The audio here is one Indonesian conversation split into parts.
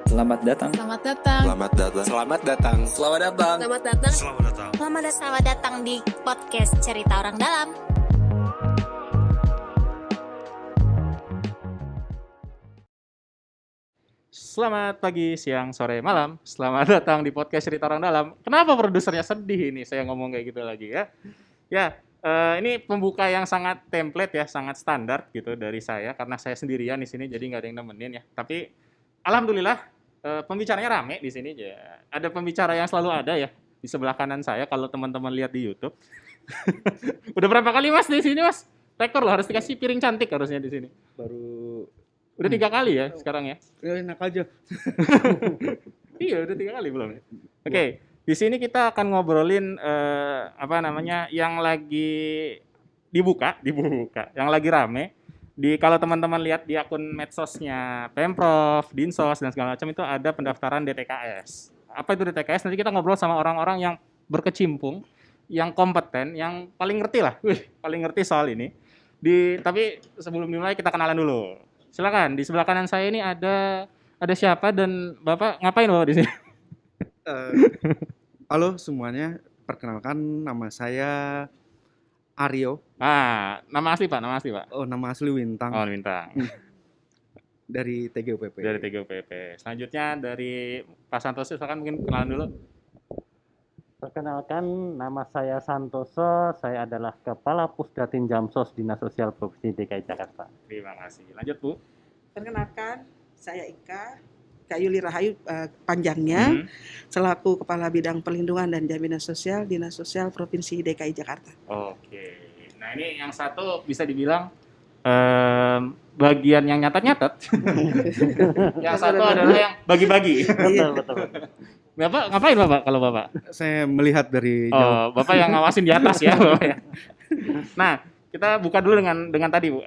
Selamat datang. Selamat datang. Selamat datang. Selamat datang. Selamat datang. Selamat datang. Selamat datang. Selamat datang di podcast Cerita Orang Dalam. Selamat pagi, siang, sore, malam. Selamat datang di podcast Cerita Orang Dalam. Kenapa produsernya sedih ini? Saya ngomong kayak gitu lagi ya. Ini pembuka yang sangat template ya, sangat standar gitu dari saya karena saya sendirian di sini jadi nggak ada yang nemenin ya. Tapi alhamdulillah pembicaranya rame di sini ya. Ada pembicara yang selalu ada ya di sebelah kanan saya kalau teman-teman lihat di YouTube. Udah berapa kali Mas di sini Mas? Rekor loh, harus dikasih piring cantik harusnya di sini. Udah 3 kali ya sekarang ya? Enak aja. Iya, udah 3 kali belum ya? Oke, di sini kita akan ngobrolin yang lagi dibuka, yang lagi rame. Kalau teman-teman lihat di akun medsosnya Pemprov, Dinsos dan segala macam itu ada pendaftaran DTKS. Apa itu DTKS? Nanti kita ngobrol sama orang-orang yang berkecimpung, yang kompeten, yang paling ngerti lah, paling ngerti soal ini. Tapi sebelum dimulai kita kenalan dulu. Silakan, di sebelah kanan saya ini ada siapa dan Bapak ngapain Bapak di sini? Halo semuanya, perkenalkan nama saya Aryo. Nama asli Pak. Oh, nama asli Wintang. Oh, Bintang. Dari TGUPP. Dari TGUPP. Selanjutnya dari Pak Santoso, silakan mungkin kenalan dulu. Perkenalkan, nama saya Santoso, saya adalah Kepala Pusdatin Jamsos Dinas Sosial Provinsi DKI Jakarta. Terima kasih. Lanjut Bu. Perkenalkan, saya Kak Yuli Rahayu panjangnya, selaku Kepala Bidang Perlindungan dan Jaminan Sosial Dinas Sosial Provinsi DKI Jakarta. Oke. Nah ini yang satu bisa dibilang bagian yang nyatat-nyatat. Yang satu adalah yang bagi-bagi. Betul. Bapak ngapain Bapak kalau Bapak? Saya melihat dari jauh. Bapak yang ngawasin di atas ya Bapak ya. Nah, kita buka dulu dengan tadi Bu.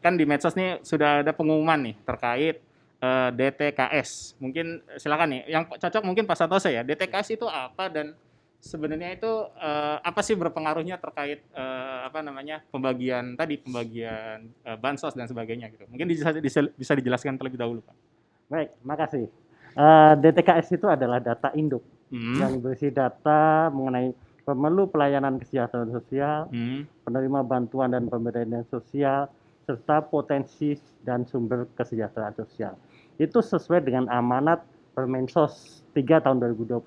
Kan di medsos nih sudah ada pengumuman nih terkait DTKS. Mungkin silakan nih, yang cocok mungkin Pak Santoso ya. DTKS itu apa dan sebenarnya itu apa sih berpengaruhnya terkait pembagian bansos dan sebagainya gitu. Mungkin bisa dijelaskan terlebih dahulu Pak. Baik, makasih. DTKS itu adalah data induk yang berisi data mengenai pemerlu pelayanan kesejahteraan sosial, penerima bantuan dan pemberdayaan sosial, serta potensi dan sumber kesejahteraan sosial. Itu sesuai dengan amanat Permensos 3 tahun 2021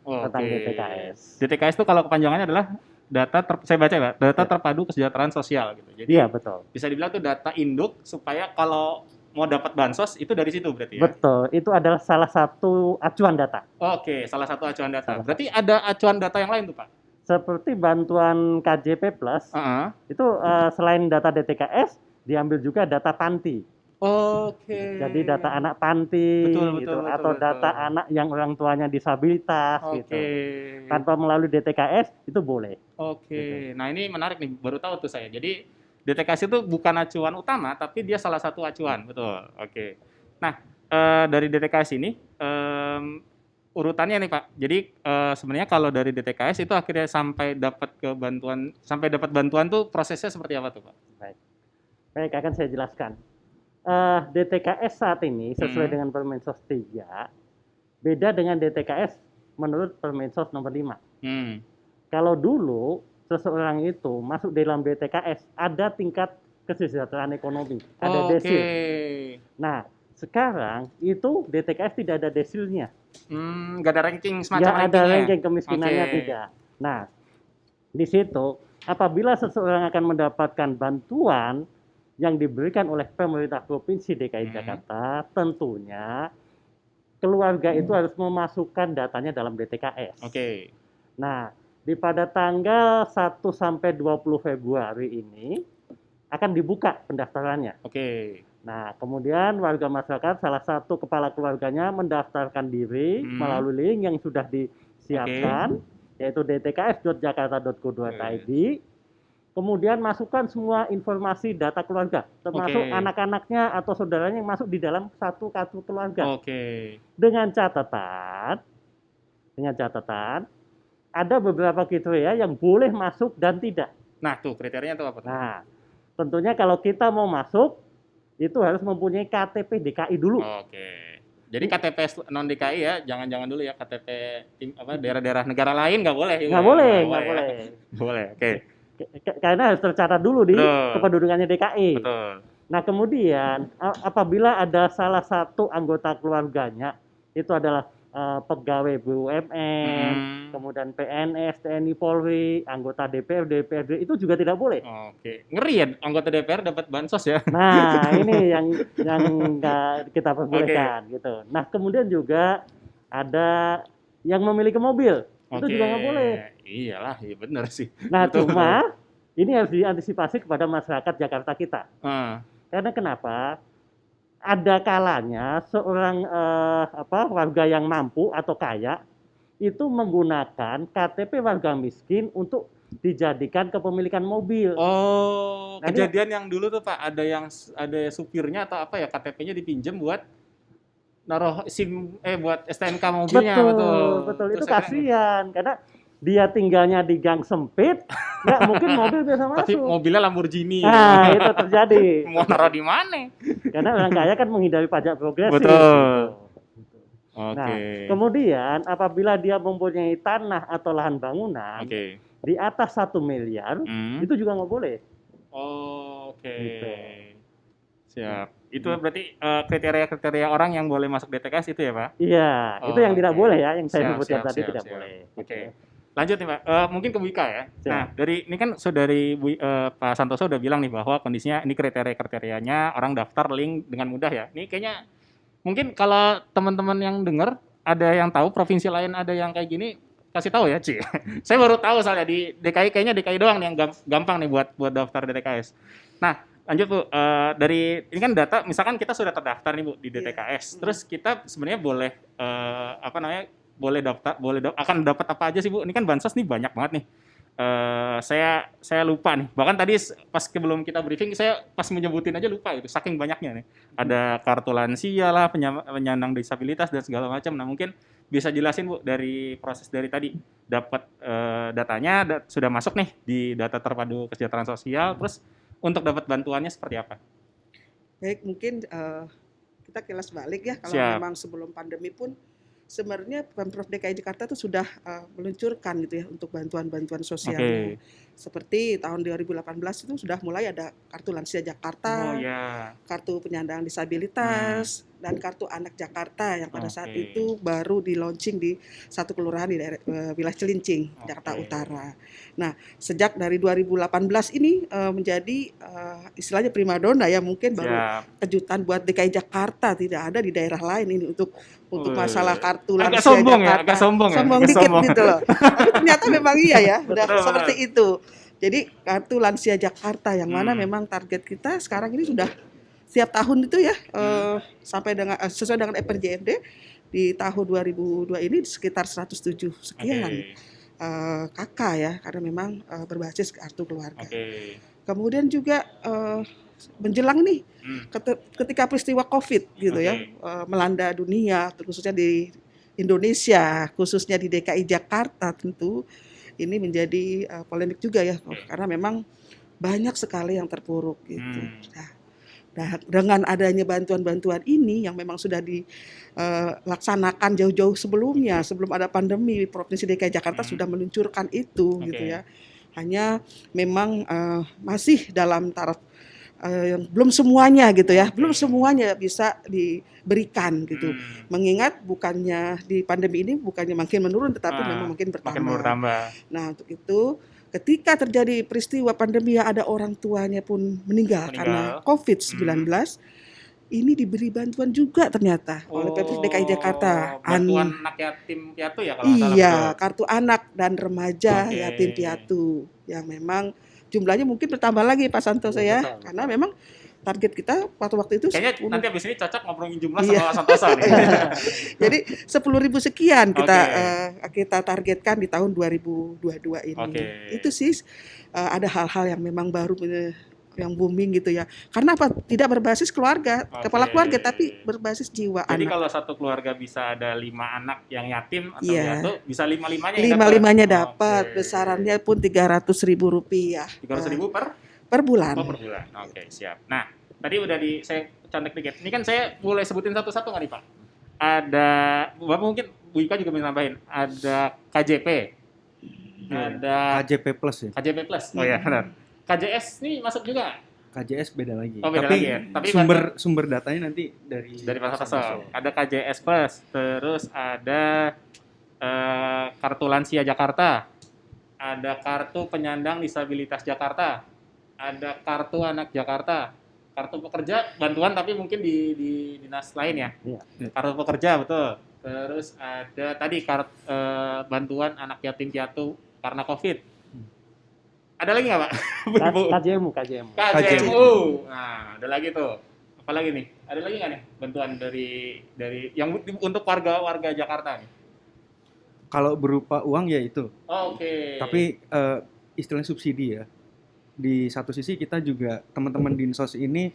tentang DTKS. DTKS itu kalau kepanjangannya adalah data terpadu kesejahteraan sosial gitu. Jadi iya, betul. Bisa dibilang itu data induk supaya kalau mau dapat bansos itu dari situ berarti ya? Betul, itu adalah salah satu acuan data. Oke, salah satu acuan data. Berarti ada acuan data yang lain tuh Pak? Seperti bantuan KJP Plus, itu selain data DTKS, diambil juga data panti. Oke. Jadi data anak panti, betul, data anak yang orang tuanya disabilitas, gitu. Tanpa melalui DTKS itu boleh. Oke. Nah ini menarik nih, baru tahu tuh saya. Jadi DTKS itu bukan acuan utama, tapi dia salah satu acuan, betul. Oke. Nah dari DTKS ini urutannya nih Pak. Jadi sebenarnya kalau dari DTKS itu akhirnya sampai dapat bantuan tuh prosesnya seperti apa tuh Pak? Baik, akan saya jelaskan. DTKS saat ini sesuai dengan Permensos 3 beda dengan DTKS menurut Permensos nomor 5. Kalau dulu seseorang itu masuk dalam DTKS ada tingkat kesejahteraan ekonomi, ada desil. Nah, sekarang itu DTKS tidak ada desilnya. Nggak ada ranking semacam rankingnya. Ada ranking kemiskinannya tidak. Nah, di situ apabila seseorang akan mendapatkan bantuan yang diberikan oleh pemerintah Provinsi DKI Jakarta, tentunya keluarga itu harus memasukkan datanya dalam DTKS. Nah, pada tanggal 1 sampai 20 Februari ini akan dibuka pendaftarannya. Nah, kemudian warga masyarakat salah satu kepala keluarganya mendaftarkan diri melalui link yang sudah disiapkan, yaitu dtks.jakarta.go.id. Kemudian masukkan semua informasi data keluarga, termasuk anak-anaknya atau saudaranya yang masuk di dalam satu kartu keluarga. Dengan catatan ada beberapa kriteria yang boleh masuk dan tidak. Nah, tuh kriterianya tuh apa tuh? Nah, tentunya kalau kita mau masuk itu harus mempunyai KTP DKI dulu. Jadi KTP non DKI ya, jangan-jangan dulu ya KTP daerah-daerah negara lain nggak boleh. Nggak boleh. Boleh, oke. Karena harus tercatat dulu di Betul. kependudukannya DKI. Betul. Nah, kemudian apabila ada salah satu anggota keluarganya itu adalah pegawai BUMN, kemudian PNS, TNI, Polri, anggota DPR, DPRD itu juga tidak boleh. Oke, ngeri ya anggota DPR dapat bansos ya. Nah, ini yang nggak kita perbolehkan gitu. Nah, kemudian juga ada yang memiliki mobil, itu juga nggak boleh. Iyalah, iya benar sih. Nah, Betul. cuma ini harus diantisipasi kepada masyarakat Jakarta kita. Karena kenapa? Ada kalanya seorang warga yang mampu atau kaya itu menggunakan KTP warga miskin untuk dijadikan kepemilikan mobil. Oh, Nah, kejadian yang dulu tuh Pak, ada supirnya atau apa ya KTP-nya dipinjam buat naruh SIM buat STNK mobilnya. Betul. Itu kasihan karena dia tinggalnya di gang sempit, nggak mungkin mobil bisa masuk. Tapi mobilnya Lamborghini. Nah, itu terjadi. Mau naruh di mana? Karena orang kaya kan menghindari pajak progresif. Betul. Nah, Oke. kemudian apabila dia mempunyai tanah atau lahan bangunan Oke. di atas 1 miliar, itu juga nggak boleh. Oke. Gitu. Siap. Itu berarti kriteria-kriteria orang yang boleh masuk DTKS itu ya Pak? Iya, itu yang tidak Oke. boleh ya, yang saya Siap, sebutkan siap, tadi siap, tidak siap. boleh. Oke. Gitu. Lanjut nih Pak, mungkin ke Wika ya. Siap. Nah, ini kan saudari Pak Santoso udah bilang nih bahwa kondisinya ini kriteria-kriterianya orang daftar link dengan mudah ya. Ini kayaknya mungkin kalau teman-teman yang dengar ada yang tahu provinsi lain ada yang kayak gini, kasih tahu ya, Ci. Saya baru tahu soalnya di DKI kayaknya DKI doang nih yang gampang nih buat daftar DTKS. Nah, lanjut Bu, dari ini kan data misalkan kita sudah terdaftar nih Bu di DTKS. Terus kita sebenarnya boleh akan dapat apa aja sih Bu? Ini kan bansos nih banyak banget nih. Saya lupa nih. Bahkan tadi pas sebelum kita briefing saya pas menyebutin aja lupa itu saking banyaknya nih. Ada kartu lansia lah, penyandang disabilitas dan segala macam. Nah, mungkin bisa jelasin Bu dari proses dari tadi dapat datanya sudah masuk nih di data terpadu kesejahteraan sosial, terus untuk dapat bantuannya seperti apa? Baik, mungkin kita kilas balik ya, kalau Siap. memang sebelum pandemi pun sebenarnya Pemprov DKI Jakarta itu sudah meluncurkan gitu ya untuk bantuan-bantuan sosialnya. Seperti tahun 2018 itu sudah mulai ada kartu lansia Jakarta, Oh ya. kartu penyandang disabilitas, dan kartu anak Jakarta yang pada saat itu baru di launching di satu kelurahan di daerah wilayah Cilincing, Jakarta Utara. Nah, sejak dari 2018 ini menjadi istilahnya primadona ya, mungkin baru kejutan buat DKI Jakarta, tidak ada di daerah lain ini untuk masalah kartu lansia Jakarta. Agak sombong ya. Sombong dikit gitu loh. Tapi ternyata memang iya ya, udah seperti itu. Jadi kartu lansia Jakarta yang mana memang target kita sekarang ini sudah setiap tahun itu ya sampai dengan sesuai dengan RPJMD di tahun 2002 ini sekitar 107 sekian KK ya, karena memang berbasis kartu keluarga. Kemudian juga menjelang nih ketika peristiwa COVID gitu ya melanda dunia, khususnya di Indonesia, khususnya di DKI Jakarta tentu ini menjadi polemik juga ya, karena memang banyak sekali yang terpuruk gitu. Nah, dengan adanya bantuan-bantuan ini yang memang sudah dilaksanakan jauh-jauh sebelumnya, sebelum ada pandemi, Provinsi DKI Jakarta sudah meluncurkan itu gitu ya. Hanya memang masih dalam taraf belum semuanya gitu ya, belum semuanya bisa diberikan gitu. Mengingat bukannya di pandemi ini bukannya makin menurun, tetapi memang makin bertambah. Nah, untuk itu ketika terjadi peristiwa pandemi yang ada orang tuanya pun meninggal. Karena COVID-19, ini diberi bantuan juga ternyata oleh Pemprov DKI Jakarta. Bantuan anak yatim piatu ya kalau iya, kartu anak dan remaja yatim piatu yang memang jumlahnya mungkin bertambah lagi Pak Santoso ya, karena memang target kita waktu itu kayaknya nanti abis ini cocok ngobrolin jumlah sama Santoso nih. Jadi 10.000 sekian kita targetkan di tahun 2022 ini. Itu sih ada hal-hal yang memang baru yang booming gitu ya. Karena apa? Tidak berbasis keluarga, kepala keluarga, tapi berbasis jiwa Jadi anak. kalau satu keluarga bisa ada 5 anak yang yatim atau Iya. piatu, bisa 5-5-nya Lima-limanya dapat, besarannya pun Rp300.000. 300.000 per bulan. Oh, per bulan. Oke, siap. Nah, tadi udah saya contek dikit. Ini kan saya boleh sebutin satu-satu nggak nih Pak? ada Bapak mungkin Bu Ika juga bisa nambahin, ada KJP, ada KJP Plus ya. KJP Plus. Oh ya, benar. KJS nih masuk juga. KJS beda lagi. Oh, beda Tapi lagi ya. Tapi sumber datanya nanti dari Pasar. Ada KJS Plus, terus ada kartu lansia Jakarta, ada kartu penyandang disabilitas Jakarta, ada kartu anak Jakarta, kartu pekerja bantuan tapi mungkin di dinas lain ya. Iya. Kartu pekerja betul. Terus ada tadi bantuan anak yatim piatu karena COVID. Ada lagi nggak Pak? Bu? KJMU. KJMU. Nah, ada lagi tuh. Apa lagi nih? Ada lagi nggak nih bantuan dari yang untuk warga Jakarta nih? Kalau berupa uang ya itu. Oh, oke. Tapi istilahnya subsidi ya. Di satu sisi kita juga teman-teman Dinsos ini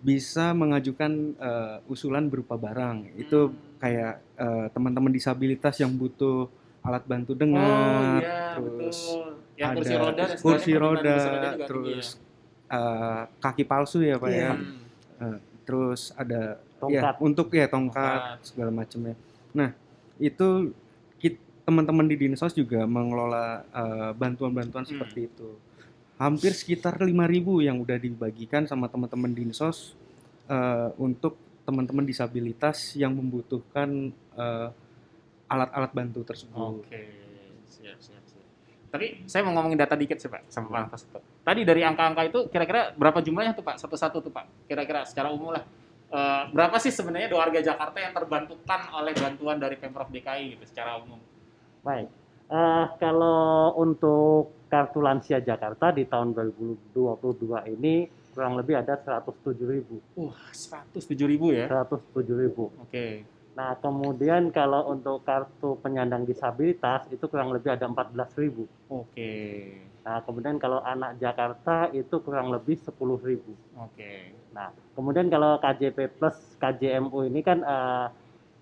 bisa mengajukan usulan berupa barang. Itu kayak teman-teman disabilitas yang butuh alat bantu dengar, iya, terus betul. Yang ada kursi roda dan kursi sebagainya, roda, kursi roda juga terus tinggi kaki palsu ya Pak Iya. ya. Terus ada ya Tongkat. untuk ya tongkat segala macamnya. Nah, itu teman-teman di Dinsos juga mengelola bantuan-bantuan seperti itu. Hampir sekitar 5.000 yang udah dibagikan sama teman-teman Dinsos untuk teman-teman disabilitas yang membutuhkan alat-alat bantu tersebut. Oke, siap. Tapi saya mau ngomongin data dikit sih Pak, sama Pak Antas. Tadi dari angka-angka itu kira-kira berapa jumlahnya tuh Pak? Satu-satu tuh Pak, kira-kira secara umum lah. Berapa sih sebenarnya warga Jakarta yang terbantukan oleh bantuan dari Pemprov DKI gitu secara umum? Baik. Kalau untuk kartu lansia Jakarta di tahun 2022 ini kurang lebih ada 107.000. 107.000 ya? 107.000. Oke. Nah, kemudian kalau untuk kartu penyandang disabilitas itu kurang lebih ada 14.000. Oke. Nah, kemudian kalau anak Jakarta itu kurang lebih 10.000. Oke. Nah, kemudian kalau KJP Plus, KJMU ini kan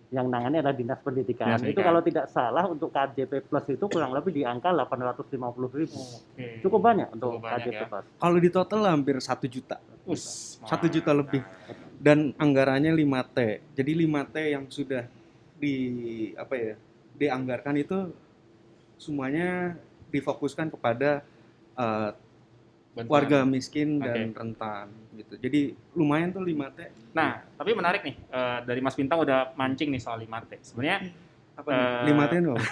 yang nangani adalah Dinas Pendidikan. Dinas Itu Pendidikan. kalau tidak salah untuk KJP Plus itu kurang lebih di angka 850.000. Oke. Cukup banyak untuk Cukup banyak KJP ya. Plus. Kalau di total hampir 1 juta. 1 juta mantap. lebih. Dan anggarannya 5T. Jadi 5T yang sudah dianggarkan itu semuanya difokuskan kepada Bantuan. warga miskin dan Oke. rentan gitu. Jadi lumayan tuh 5T. Nah, tapi menarik nih, dari Mas Bintang udah mancing nih soal 5T. Sebenarnya Apa nih? 5T itu apa?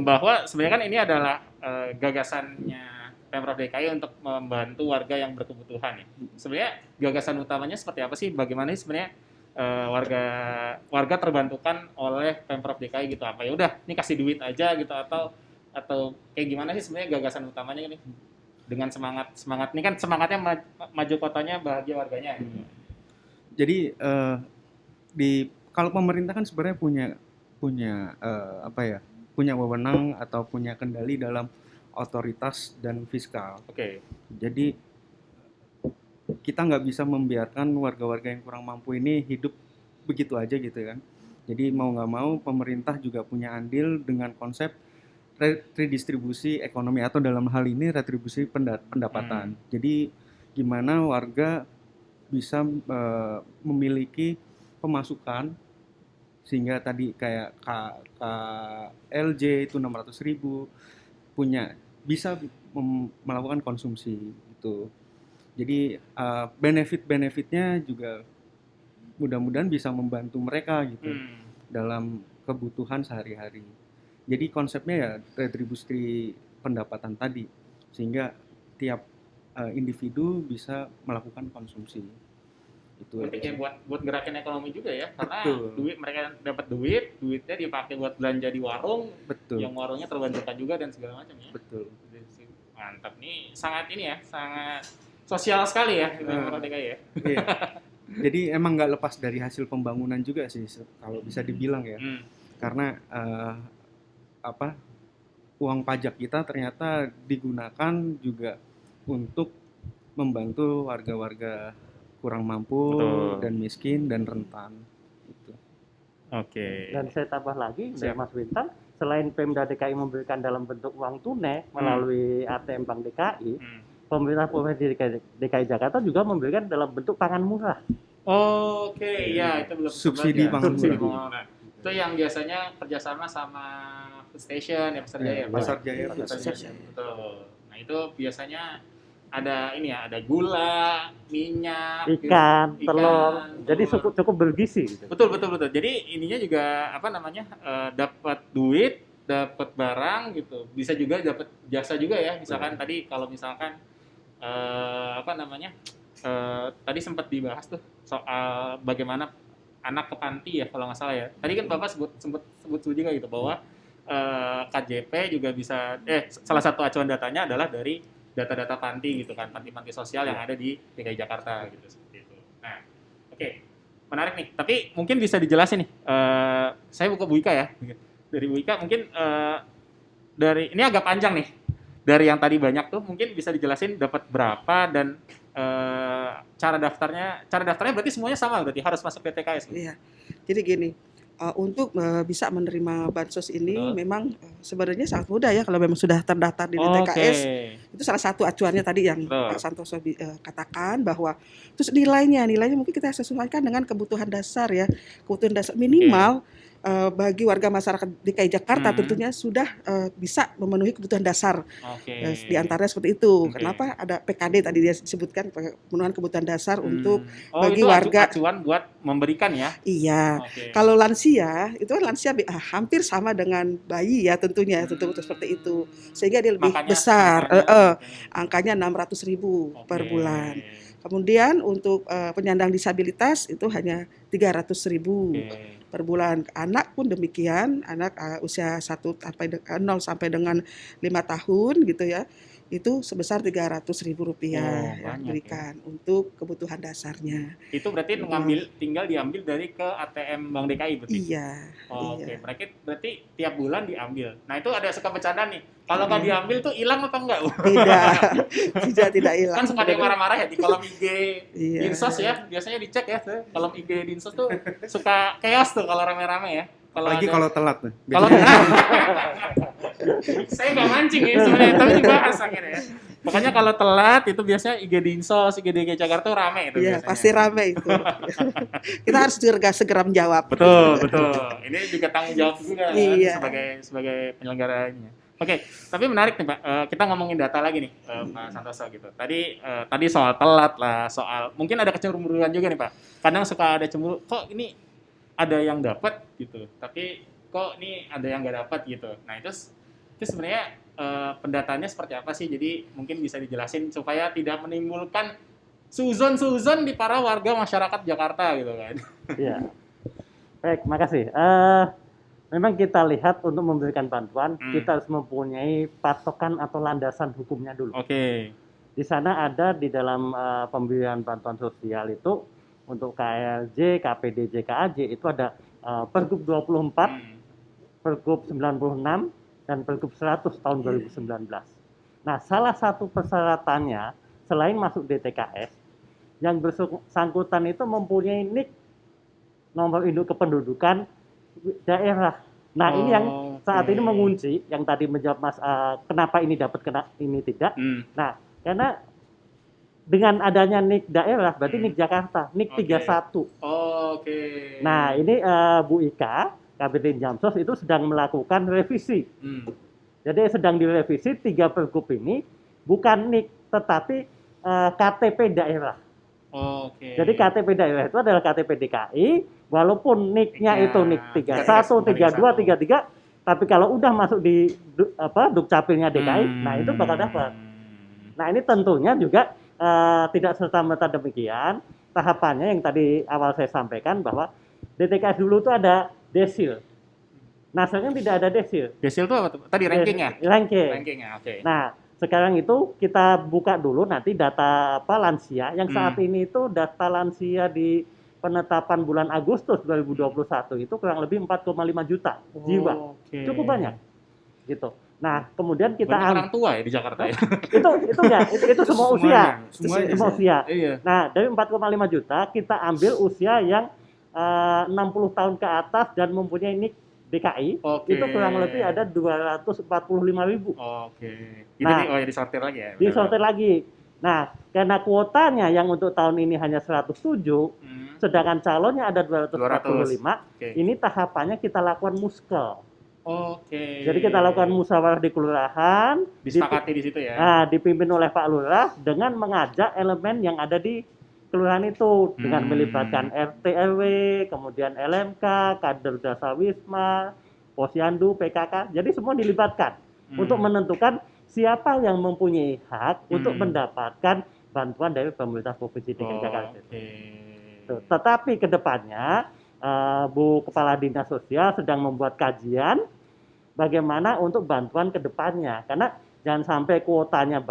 bahwa sebenarnya kan ini adalah Gagasannya Pemprov DKI untuk membantu warga yang berkebutuhan ya. Sebenarnya gagasan utamanya seperti apa sih? Bagaimana sih sebenarnya warga terbantukan oleh Pemprov DKI gitu? Apa ya udah, ini kasih duit aja gitu atau kayak gimana sih sebenarnya gagasan utamanya ini? Dengan semangat ini kan semangatnya maju kotanya bahagia warganya. Gitu. Jadi kalau pemerintah kan sebenarnya punya wewenang atau punya kendali dalam otoritas dan fiskal. Oke. Jadi kita nggak bisa membiarkan warga-warga yang kurang mampu ini hidup begitu aja gitu kan. Jadi mau nggak mau pemerintah juga punya andil dengan konsep redistribusi ekonomi atau dalam hal ini retribusi pendapatan. Jadi gimana warga bisa memiliki pemasukan sehingga tadi kayak KLJ itu 600.000 bisa melakukan konsumsi gitu. Jadi benefit-benefitnya juga mudah-mudahan bisa membantu mereka gitu dalam kebutuhan sehari-hari. Jadi konsepnya ya retribusi pendapatan tadi sehingga tiap individu bisa melakukan konsumsi. Itu Berarti kayak buat gerakin ekonomi juga ya, karena Betul. mereka dapat duitnya dipakai buat belanja di warung, Betul. yang warungnya terbantukan juga dan segala macam ya. Betul. Mantap nih, sangat sosial sekali ya Pemprov DKI ya. Iya. Jadi emang nggak lepas dari hasil pembangunan juga sih kalau bisa dibilang ya. Karena uang pajak kita ternyata digunakan juga untuk membantu warga-warga kurang mampu. Betul. Dan miskin dan rentan. Gitu. Oke. Dan saya tambah lagi dari Siap. Mas Bintang, selain Pemda DKI memberikan dalam bentuk uang tunai melalui ATM Bank DKI, pemerintah Provinsi DKI Jakarta juga memberikan dalam bentuk pangan murah. Oke, ya itu belum Subsidi sempat ya. pangan Subsidi murah. pangan murah. Itu yang biasanya kerjasama sama Food Station ya, Pasar Jaya. Pak? Pasar Jaya, Pasar Food Jaya. Station. Betul. Nah itu biasanya ada ini ya, ada gula, minyak, Ikan, ikan, telur. Jadi telur. cukup bergizi gitu. Betul. Jadi ininya juga apa namanya, dapat duit, dapat barang gitu. Bisa juga dapat jasa juga ya. Misalkan tadi kalau misalkan apa namanya, tadi sempat dibahas tuh soal bagaimana anak ke panti ya kalau nggak salah ya. Tadi kan Bapak sempat sebut juga gitu bahwa KJP juga bisa, salah satu acuan datanya adalah dari data-data panti gitu kan, panti-panti sosial yang ada di DKI Jakarta gitu seperti itu. Nah, oke. Menarik nih. Tapi mungkin bisa dijelasin nih. Saya buka Bu Ika ya. Dari Bu Ika mungkin dari ini agak panjang nih. Dari yang tadi banyak tuh mungkin bisa dijelasin dapat berapa dan cara daftarnya berarti semuanya sama, berarti harus masuk DTKS gitu. Iya. Jadi gini, untuk bisa menerima bansos ini Betul. memang sebenarnya sangat mudah ya kalau memang sudah terdaftar di DTKS. Itu salah satu acuannya tadi yang Betul. Pak Santoso katakan bahwa terus nilainya mungkin kita sesuaikan dengan kebutuhan dasar ya, kebutuhan dasar minimal bagi warga masyarakat DKI Jakarta tentunya sudah bisa memenuhi kebutuhan dasar. Di antaranya seperti itu. Kenapa ada PKD tadi dia disebutkan pemenuhan kebutuhan dasar untuk bagi itu warga. acuan buat memberikan ya. Iya. Kalau lansia itu kan lansia hampir sama dengan bayi ya tentunya tentu seperti itu. Sehingga dia lebih Makanya besar. Angkanya 600.000 per bulan. Kemudian untuk penyandang disabilitas itu hanya 300.000 per bulan. Anak pun demikian, anak usia 0 sampai dengan 5 tahun gitu ya. Itu sebesar Rp300.000 yang diberikan untuk kebutuhan dasarnya. Itu berarti tinggal diambil dari ke ATM Bank DKI berarti? Iya. Oke, berarti tiap bulan diambil. Nah itu ada suka bercanda nih. Kalau nggak diambil tuh hilang apa enggak? Tidak hilang. Kan suka ada yang marah-marah ya di kolom IG Dinsos ya. Biasanya dicek ya tuh. Kolom IG Dinsos tuh suka chaos tuh kalau rame-rame ya. Apalagi kalau telat tuh. Kalau saya nggak mancing ya sebenarnya, tapi dibahas akhirnya ya. Pokoknya kalau telat itu biasanya IG Dinsos, IG DKI Jakarta tuh rame itu Iya, biasanya. pasti rame itu. Kita harus segera menjawab. Betul. Ini juga tanggung jawab juga Iya. sebagai penyelenggaranya. Oke, tapi menarik nih Pak. Kita ngomongin data lagi nih Pak Santoso gitu. Tadi soal telat lah, soal mungkin ada kecemburuan juga nih Pak. Kadang suka ada cemburu, kok ini ada yang dapat gitu, tapi kok ini ada yang nggak dapat gitu. Nah itu sebenarnya pendataannya seperti apa sih? Jadi mungkin bisa dijelasin supaya tidak menimbulkan suzon di para warga masyarakat Jakarta gitu kan. Iya. Baik, makasih. Memang kita lihat untuk memberikan bantuan, kita harus mempunyai patokan atau landasan hukumnya dulu. Oke. Di sana ada di dalam pemberian bantuan sosial itu untuk KLJ, KPD, JKAJ itu ada Pergub 24, Pergub 96, dan Pergub 100 tahun 2019. Nah, salah satu persyaratannya selain masuk DTKS, yang bersangkutan itu mempunyai NIK, nomor induk kependudukan daerah. Nah, ini yang saat ini mengunci, yang tadi menjawab Mas, kenapa ini dapat, ini tidak. Nah, karena dengan adanya NIK daerah, berarti NIK Jakarta, NIK 31. Nah, ini Bu Ika, Kabit Jamsos itu sedang melakukan revisi. Jadi sedang direvisi 3 pergub ini, bukan NIK, tetapi KTP daerah. Jadi KTP daerah itu adalah KTP DKI, walaupun NIK-nya itu NIK 31, 32, 33, tapi kalau udah masuk di Dukcapilnya DKI, nah itu bakal dapat. Nah ini tentunya juga tidak serta-merta demikian. Tahapannya yang tadi awal saya sampaikan bahwa DTKS dulu itu ada desil. Nah sekarang tidak ada desil. Desil itu apa tuh? Tadi rankingnya? Rankingnya, oke. Nah sekarang itu kita buka dulu nanti data lansia yang saat ini itu data lansia di penetapan bulan Agustus 2021 itu kurang lebih 4,5 juta jiwa. Cukup banyak. Gitu. Nah, kemudian kita orang tua ya di Jakarta ya. itu semua usia. Semua usia. Iya. Nah, dari 4,5 juta kita ambil usia yang 60 tahun ke atas dan mempunyai NIK DKI, itu kurang lebih ada 245.000. Itu disortir lagi ya? Disortir lagi. Nah, karena kuotanya yang untuk tahun ini hanya 107, Sedangkan calonnya ada 245. Oke. Ini tahapannya kita lakukan muskel. Oke. Jadi kita lakukan musyawarah di kelurahan, disepakati di situ ya. Nah, dipimpin oleh Pak Lurah dengan mengajak elemen yang ada di kelurahan itu dengan melibatkan RT RW, kemudian LMK, kader Dasar Wisma, Posyandu, PKK. Jadi semua dilibatkan untuk menentukan siapa yang mempunyai hak untuk mendapatkan bantuan dari pemerintah Provinsi DKI Jakarta. Tuh. Tetapi ke depannya Bu Kepala Dinas Sosial sedang membuat kajian bagaimana untuk bantuan ke depannya. Karena jangan sampai kuotanya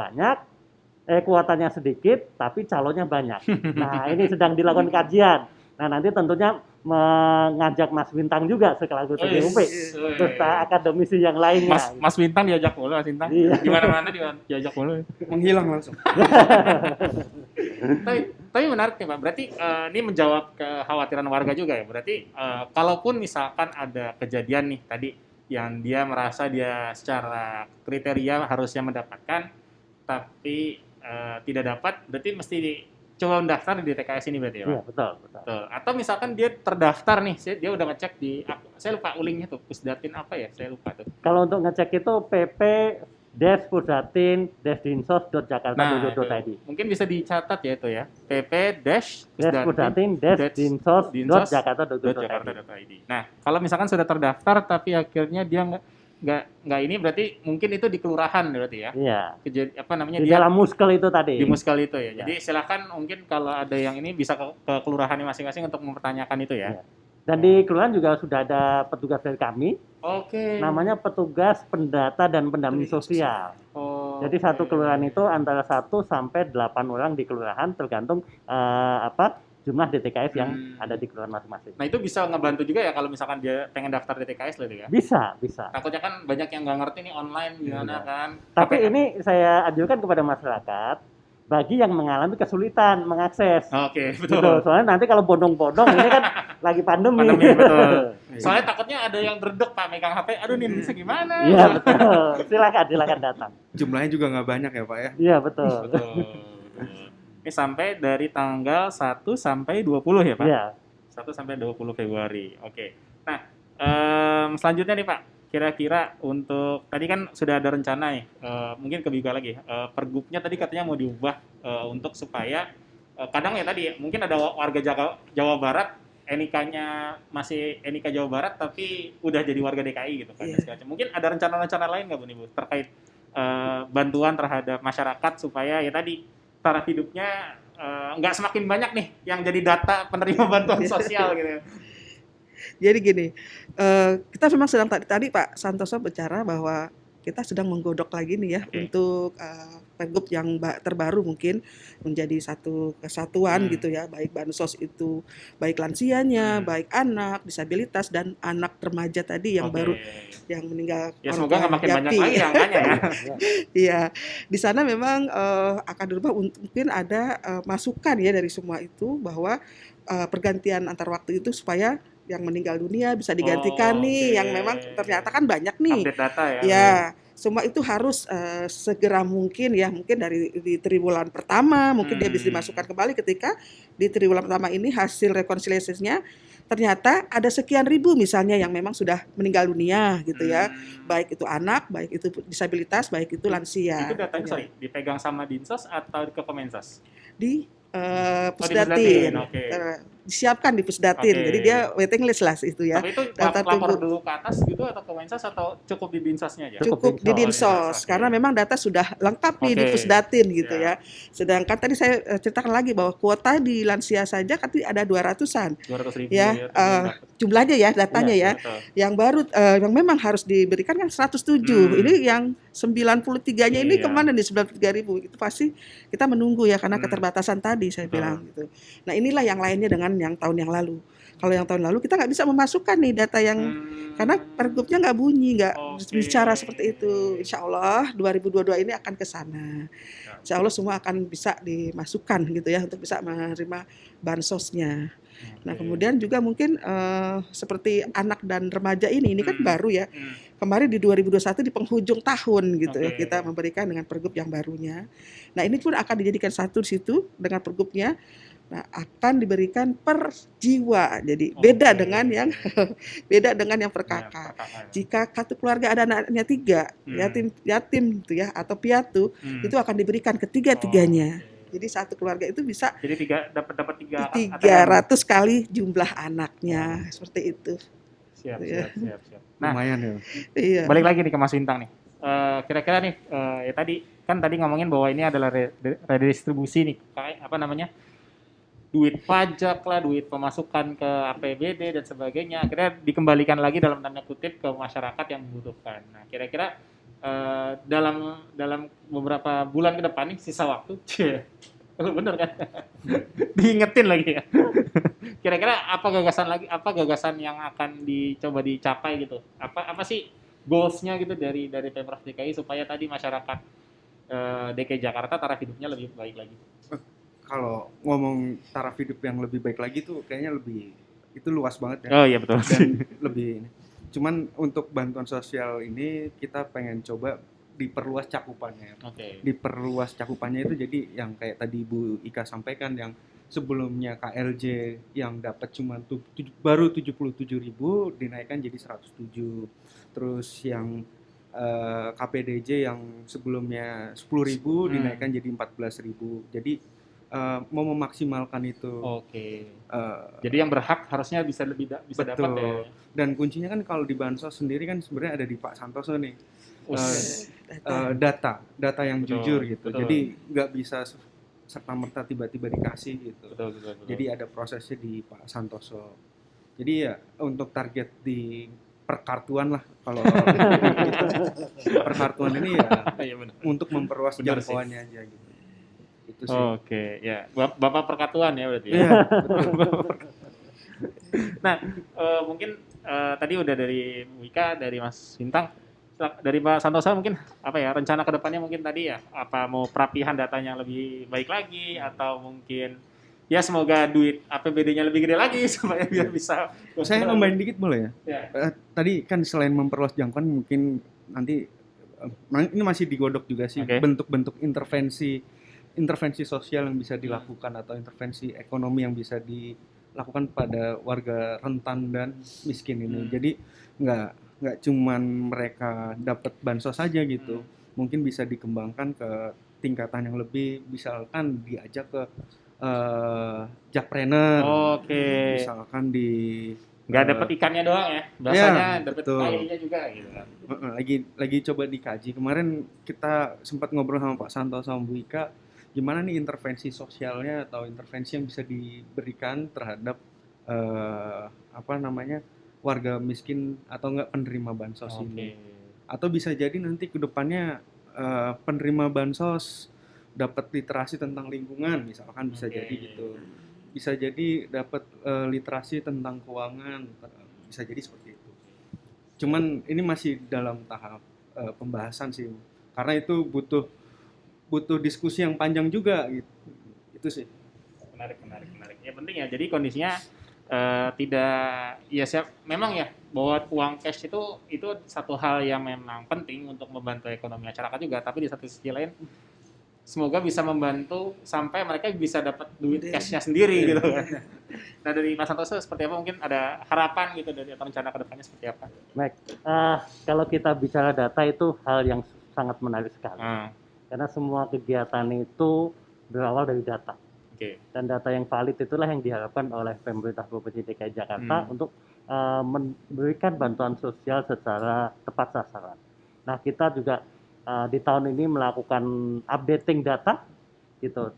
kuotanya sedikit, tapi calonnya banyak. Nah, ini sedang dilakukan kajian. Nah, nanti tentunya mengajak Mas Bintang juga sekaligus TGUP, serta akademisi yang lainnya. Mas Bintang diajak mulu, Mas Bintang. Iya. Di mana-mana diajak mulu. Menghilang langsung. Tapi menarik nih Pak, berarti ini menjawab kekhawatiran warga juga ya. Berarti kalaupun misalkan ada kejadian nih tadi yang dia merasa dia secara kriteria harusnya mendapatkan, tapi tidak dapat, berarti mesti coba mendaftar di TKS ini berarti ya Pak? Iya, betul. Betul. Atau misalkan dia terdaftar nih, dia udah ngecek di, saya lupa ulingnya tuh, Pusdatin apa ya, saya lupa tuh. Kalau untuk ngecek itu pp-pusdatin-dinsos.jakarta.go.id. Mungkin bisa dicatat ya itu ya, pp-pusdatin-dinsos.jakarta.go.id. Nah, kalau misalkan sudah terdaftar tapi akhirnya dia nggak ini, berarti mungkin itu di kelurahan berarti ya. Iya. Di Dia dalam muskel itu tadi. di muskel itu ya. Jadi silakan mungkin kalau ada yang ini bisa ke kelurahannya masing-masing untuk mempertanyakan itu ya. Iya. Dan di kelurahan juga sudah ada petugas dari kami, Oke. namanya petugas pendata dan pendamping sosial. Jadi satu kelurahan itu antara 1 sampai 8 orang di kelurahan, tergantung jumlah DTKS yang ada di kelurahan masing-masing. Nah, itu bisa ngebantu juga ya kalau misalkan dia pengen daftar DTKS lah itu ya. Bisa. Takutnya kan banyak yang nggak ngerti nih online gimana kan. Tapi ini saya anjurkan kepada masyarakat bagi yang mengalami kesulitan mengakses. Oke, betul. Soalnya nanti kalau bodong-bodong ini kan lagi pandemi. Betul. Soalnya takutnya ada yang dredeg Pak megang HP, aduh ini bisa gimana? Iya, betul. Silakan datang. Jumlahnya juga nggak banyak ya Pak ya? Iya, betul. Ini sampai dari tanggal 1 sampai 20 ya Pak? Iya. 1 sampai 20 Februari. Oke. Nah, selanjutnya nih Pak, kira-kira untuk tadi kan sudah ada rencana ya, mungkin ke Biga lagi. Pergubnya tadi katanya mau diubah untuk supaya kadang ya tadi mungkin ada warga Jawa Barat NIK-nya masih NIK Jawa Barat tapi udah jadi warga DKI gitu kan. Iya. Mungkin ada rencana-rencana lain nggak Bu nih Bu terkait bantuan terhadap masyarakat supaya ya tadi taraf hidupnya nggak semakin banyak nih yang jadi data penerima bantuan sosial gitu. Jadi gini, kita memang sedang tadi Pak Santoso bicara bahwa kita sedang menggodok lagi nih ya untuk pergub yang terbaru mungkin menjadi satu kesatuan gitu ya, baik bansos itu baik lansianya, baik anak disabilitas dan anak remaja tadi yang baru yang meninggal. Ya semoga nggak makin banyak lagi angkanya ya. Iya, di sana memang akan berubah, mungkin ada masukan ya dari semua itu bahwa pergantian antar waktu itu supaya yang meninggal dunia bisa digantikan yang memang ternyata kan banyak nih. Update data ya. Ya, semua itu harus segera mungkin ya, mungkin di triwulan pertama mungkin dia bisa dimasukkan kembali ketika di triwulan pertama ini hasil rekonsiliasinya ternyata ada sekian ribu misalnya yang memang sudah meninggal dunia gitu ya. Baik itu anak, baik itu disabilitas, baik itu lansia. Itu datanya dipegang sama Dinsos atau ke Kemensos? Di Pusdatin. Disiapkan di Pusdatin. Jadi dia waiting list lah itu ya. Tapi itu lapor dulu ke atas gitu atau ke Kemensos atau cukup di Dinsosnya aja? Cukup di Dinsos karena memang data sudah lengkap nih di Pusdatin gitu ya. Sedangkan tadi saya ceritakan lagi bahwa kuota di lansia saja kan ada 200-an. 200.000 ya. Jumlahnya ya, datanya ya. Yang baru yang memang harus diberikan kan 107. Ini yang 93-nya ini kemana nih 93.000? Itu pasti kita menunggu ya karena keterbatasan tadi saya bilang gitu. Nah, inilah yang lainnya dengan yang tahun yang lalu. Kalau yang tahun lalu kita nggak bisa memasukkan nih data yang karena pergubnya nggak bunyi, nggak bicara seperti itu. Insya Allah 2022 ini akan ke sana. Insya Allah semua akan bisa dimasukkan gitu ya untuk bisa menerima bansosnya. Nah kemudian juga mungkin seperti anak dan remaja ini kan baru ya. Kemarin di 2021 di penghujung tahun gitu ya kita memberikan dengan pergub yang barunya. Nah ini pun akan dijadikan satu di situ dengan pergubnya. Nah, akan diberikan per jiwa. Jadi beda Oke. dengan yang beda dengan yang per Ya, kakak. per kakak. Jika satu keluarga ada anaknya 3, yatim gitu ya, atau piatu, itu akan diberikan ketiga-tiganya. Oke. Jadi satu keluarga itu bisa Jadi dapat tiga tiga ATM. ratus kali jumlah anaknya, seperti itu. Siap. Iya. Nah, Lumayan ya. Iya. balik lagi nih ke Mas Bintang nih. Kira-kira nih ya tadi ngomongin bahwa ini adalah redistribusi nih, kayak apa namanya? Duit pajak lah, duit pemasukan ke APBD dan sebagainya, akhirnya dikembalikan lagi dalam tanda kutip ke masyarakat yang membutuhkan. Nah, kira-kira dalam beberapa bulan ke depan nih, sisa waktu, lu bener kan? Diingetin lagi ya. Kira-kira apa gagasan yang akan dicoba dicapai gitu? Apa sih goals-nya gitu dari Pemprov DKI supaya tadi masyarakat DKI Jakarta taraf hidupnya lebih baik lagi? Kalau ngomong taraf hidup yang lebih baik lagi tuh kayaknya itu luas banget ya. Oh iya betul. Dan lebih ini. Cuman untuk bantuan sosial ini kita pengen coba diperluas cakupannya. Oke. Diperluas cakupannya itu jadi yang kayak tadi Bu Ika sampaikan, yang sebelumnya KLJ yang dapat cuma baru 77.000 dinaikkan jadi 107. Terus yang KPDJ yang sebelumnya 10.000 dinaikkan jadi 14.000. Jadi mau memaksimalkan itu. Oke. Jadi yang berhak harusnya bisa bisa dapat ya. Dan kuncinya kan kalau di Bansos sendiri kan sebenarnya ada di Pak Santoso nih. Data yang jujur gitu. Betul. Jadi nggak bisa serta merta tiba-tiba dikasih gitu. Betul. Jadi ada prosesnya di Pak Santoso. Jadi ya untuk target di perkartuan lah kalau perkartuan ini ya Iya benar. untuk memperluas Benar sih. jangkauannya aja gitu. Itu sih. Oke, ya. Bapak Perkatuan ya berarti ya. Iya, Nah, mungkin tadi udah dari Wika, dari Mas Bintang, dari Pak Santoso mungkin apa ya rencana kedepannya mungkin tadi ya apa mau perapihan datanya lebih baik lagi atau mungkin ya semoga duit APBD-nya lebih gede lagi supaya biar bisa. Saya nambahin dikit boleh ya? Ya. Tadi kan selain memperluas jangkauan mungkin nanti ini masih digodok juga sih Oke. bentuk-bentuk intervensi sosial yang bisa dilakukan atau intervensi ekonomi yang bisa dilakukan pada warga rentan dan miskin ini. Jadi nggak cuman mereka dapat bansos saja gitu. Mungkin bisa dikembangkan ke tingkatan yang lebih, misalkan diajak ke jakpreneur. Oke. Misalkan Nggak dapat ikannya doang ya, biasanya dapat betul. airnya juga gitu kan. Lagi coba dikaji. Kemarin kita sempat ngobrol sama Pak Santo sama Bu Ika, gimana nih intervensi sosialnya atau intervensi yang bisa diberikan terhadap warga miskin atau enggak penerima bansos ini. Atau bisa jadi nanti ke depannya penerima bansos dapat literasi tentang lingkungan, misalkan bisa jadi gitu. Bisa jadi dapat literasi tentang keuangan, bisa jadi seperti itu. Cuman ini masih dalam tahap pembahasan sih, karena itu butuh diskusi yang panjang juga gitu. Itu sih. Menarik. Ya penting ya. Jadi kondisinya tidak ya memang ya bahwa uang cash itu satu hal yang memang penting untuk membantu ekonomi masyarakat juga, tapi di satu sisi lain semoga bisa membantu sampai mereka bisa dapat duit cashnya sendiri gitu kan. Nah dari Mas Santoso seperti apa, mungkin ada harapan gitu dari rencana kedepannya seperti apa? Baik, kalau kita bicara data itu hal yang sangat menarik sekali. Karena semua kegiatan itu berawal dari data. Oke. Dan data yang valid itulah yang diharapkan oleh pemerintah Provinsi DKI Jakarta untuk memberikan bantuan sosial secara tepat sasaran. Nah, kita juga di tahun ini melakukan updating data gitu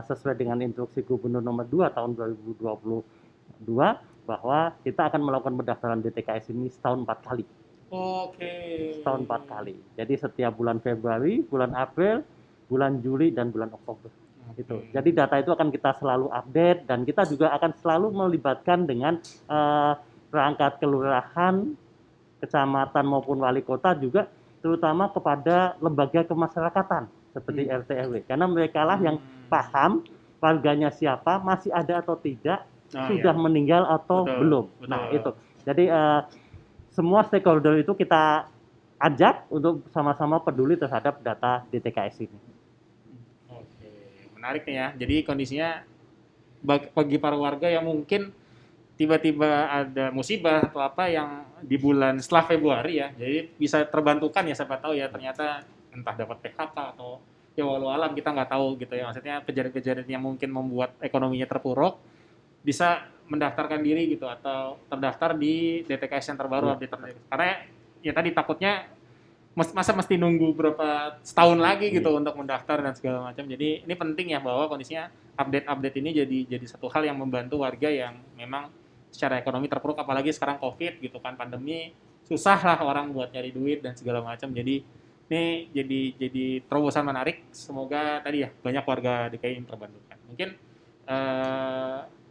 sesuai dengan instruksi Gubernur nomor 2 tahun 2022 bahwa kita akan melakukan pendaftaran DTKS ini setahun 4 kali. Oke. Setahun 4 kali. Jadi setiap bulan Februari, bulan April, bulan Juli dan bulan Oktober. Gitu. Jadi data itu akan kita selalu update dan kita juga akan selalu melibatkan dengan perangkat kelurahan, kecamatan maupun wali kota juga, terutama kepada lembaga kemasyarakatan seperti RT RW, karena mereka lah yang paham warganya siapa, masih ada atau tidak, sudah meninggal atau belum. Betul. Nah itu, jadi semua stakeholder itu kita ajak untuk sama-sama peduli terhadap data DTKS ini. Oke, menarik nih ya. Jadi kondisinya bagi para warga yang mungkin tiba-tiba ada musibah atau apa yang di bulan setelah Februari ya, jadi bisa terbantukan ya, siapa tahu ya, ternyata entah dapat PHK atau ya walau alam, kita nggak tahu gitu ya, maksudnya kejadian-kejadian yang mungkin membuat ekonominya terpuruk bisa mendaftarkan diri gitu atau terdaftar di DTKS yang terbaru update terbaru. Karena ya tadi takutnya masa mesti nunggu berapa setahun lagi gitu untuk mendaftar dan segala macam. Jadi ini penting ya bahwa kondisinya update ini jadi satu hal yang membantu warga yang memang secara ekonomi terpuruk, apalagi sekarang COVID gitu kan, pandemi, susah lah orang buat nyari duit dan segala macam. Jadi ini jadi terobosan menarik. Semoga tadi ya banyak warga DKI yang terbantukan. Mungkin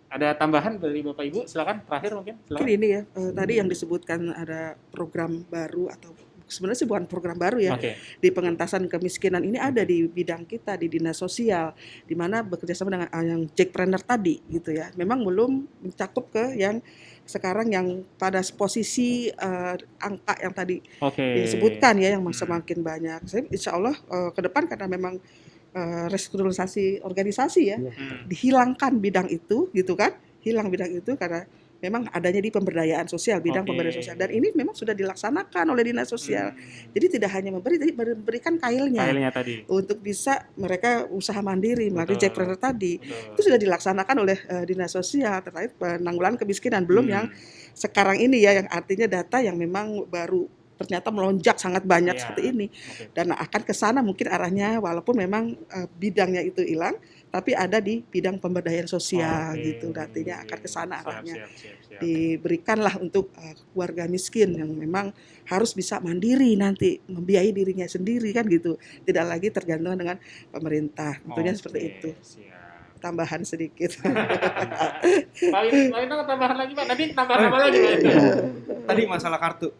ada tambahan dari Bapak Ibu, silakan terakhir mungkin. Silakan. Mungkin ini ya, tadi yang disebutkan ada program baru atau sebenarnya sih bukan program baru ya, di pengentasan kemiskinan ini ada di bidang kita di Dinas Sosial, di mana bekerjasama dengan yang Jackpreneur tadi gitu ya. Memang belum mencakup ke yang sekarang yang pada posisi angka yang tadi disebutkan ya, yang semakin banyak. Saya insya Allah ke depan karena memang restrukturisasi organisasi ya, dihilangkan bidang itu gitu kan, hilang bidang itu karena memang adanya di pemberdayaan sosial, bidang pemberdayaan sosial, dan ini memang sudah dilaksanakan oleh Dinas Sosial. Jadi tidak hanya memberi, tapi memberikan kailnya tadi untuk bisa mereka usaha mandiri melalui Jackpreneur tadi. Itu sudah dilaksanakan oleh Dinas Sosial terkait penanggulangan kemiskinan, belum yang sekarang ini ya, yang artinya data yang memang baru ternyata melonjak sangat banyak seperti ini, dan akan ke sana mungkin arahnya, walaupun memang bidangnya itu hilang, tapi ada di bidang pemberdayaan sosial gitu, artinya akan ke sana arahnya. Diberikanlah untuk warga miskin yang memang harus bisa mandiri nanti, membiayai dirinya sendiri kan gitu, tidak lagi tergantung dengan pemerintah, tentunya seperti itu. Tambahan sedikit. Pak Wino tambahan lagi Pak, nanti tambahan apa lagi Pak? Tadi masalah kartu.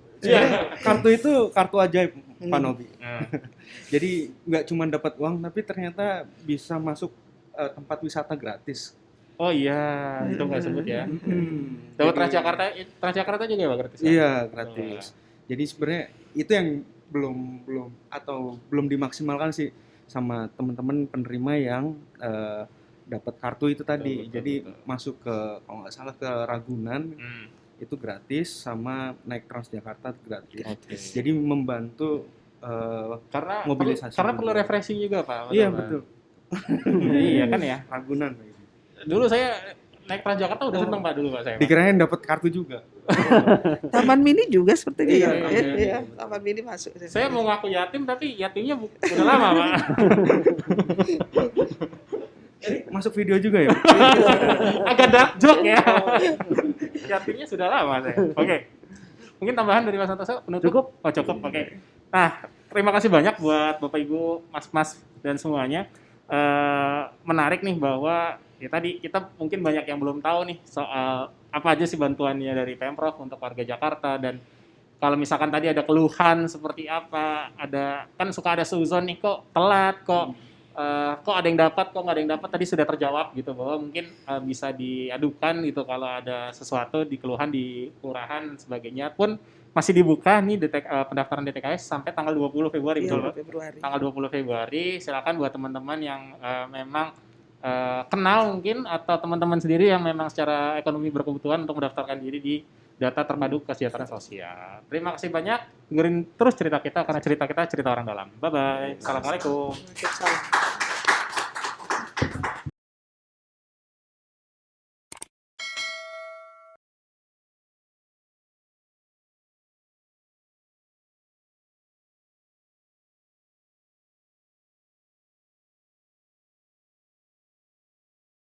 Kartu itu kartu ajaib, Pak Nobi. Jadi nggak cuma dapat uang, tapi ternyata bisa masuk tempat wisata gratis. Oh iya, itu nggak sebut ya. Dapat Transjakarta juga ya Pak gratis? Iya, gratis. Jadi sebenarnya itu yang belum dimaksimalkan sih sama teman-teman penerima yang dapat kartu itu tadi. Jadi masuk ke, kalau nggak salah, ke Ragunan. Itu gratis, sama naik Transjakarta gratis. Jadi membantu karena mobilisasi. Karena perlu refreshing juga Pak. Iya betul. Iya kan ya. Ragunan. Dulu saya naik Transjakarta udah seneng Pak dulu Pak saya. Dikirain dapat kartu juga. Taman Mini juga sepertinya. Iya. Taman Mini masuk. Saya mau ngaku yatim tapi yatimnya udah lama Pak. Jadi masuk video juga ya? Agak dark joke ya. Yatimnya sudah lama saya. Oke. Mungkin tambahan dari Mas Santoso penutup? Cukup. Oh cukup, oke. Nah, terima kasih banyak buat Bapak Ibu, Mas-mas dan semuanya. Menarik nih bahwa ya tadi kita mungkin banyak yang belum tahu nih soal apa aja sih bantuannya dari Pemprov untuk warga Jakarta, dan kalau misalkan tadi ada keluhan seperti apa, kan suka ada suzon nih, kok telat, kok ada yang dapat, kok nggak ada yang dapat, tadi sudah terjawab gitu, bahwa mungkin bisa diadukan gitu kalau ada sesuatu di keluhan di kelurahan dan sebagainya, pun masih dibuka nih pendaftaran DTKS sampai tanggal 20 Februari, betul Pak? Tanggal 20 Februari, silakan buat teman-teman yang memang kenal mungkin, atau teman-teman sendiri yang memang secara ekonomi berkebutuhan untuk mendaftarkan diri di Data Terpadu Kesejahteraan Sosial. Terima kasih banyak, dengerin terus cerita kita, karena cerita kita cerita orang dalam. Bye-bye. Assalamualaikum.